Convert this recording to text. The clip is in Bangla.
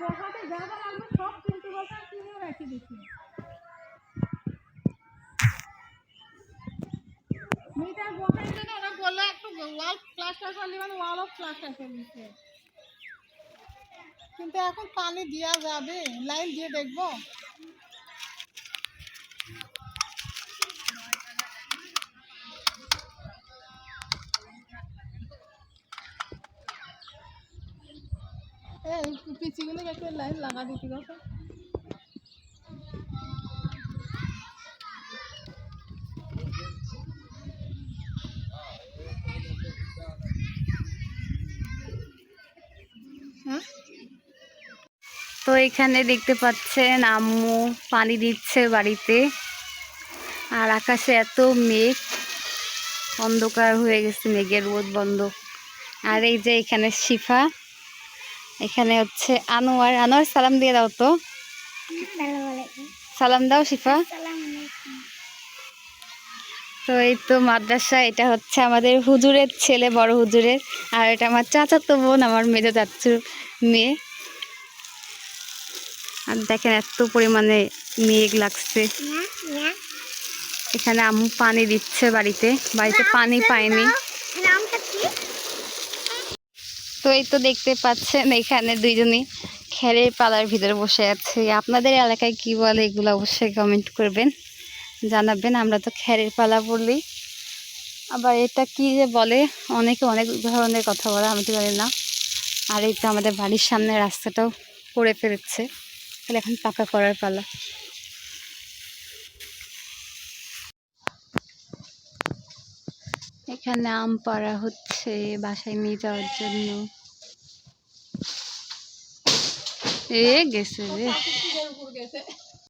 বসাতে যা যা লাগবে সব কিনতে বলতে কিনেও রাখি দিচ্ছি। মিটার বসার জন্য ওরা বললো একটু ওয়াল প্লাস্টার করলে মানে ওয়াল অফ প্লাস্টার করে দিচ্ছে, কিন্তু এখন পানি দেওয়া যাবে, লাইন দিয়ে দেখবো। এই পিচিগুলো একটু লাইন লাগা দিতে গেছে। তো এখানে দেখতে পাচ্ছেন আম্মু পানি দিচ্ছে বাড়িতে, আর আকাশে এত মেঘ, অন্ধকার হয়ে গেছে, মেঘের রোদ বন্ধ। আর এই যে এখানে শিফা, এখানে হচ্ছে আনোয়ার। আনোয়ার সালাম দিয়ে দাও তো, সালাম দাও শিফা। তো এই তো মাদ্রাসা, এটা হচ্ছে আমাদের হুজুরের ছেলে, বড় হুজুরের, আর এটা আমার চাচাতো বোন, আমার মেজো চাচুর মেয়ে। আর দেখেন এত পরিমাণে মেঘ লাগছে। এখানে আম্মু পানি দিচ্ছে বাড়িতে, বাড়িতে পানি পায়নি। তো এই তো দেখতে পাচ্ছেন এখানে দুইজনই খেরের পালার ভিতরে বসে আছে। আপনাদের এলাকায় কি বলে এগুলো অবশ্যই কমেন্ট করবেন, জানাবেন। আমরা তো খেরের পালা বলি, আবার এটা কি যে বলে অনেকে অনেক ধরনের কথা বলে, আমি তো জানি না। আর এই তো আমাদের বাড়ির সামনে রাস্তাটাও করে ফেলেছে, তাহলে এখন পাকা করার পালা। এখানে আম পাড়া হচ্ছে বাসায় নিয়ে যাওয়ার জন্য। এ গেছে রে।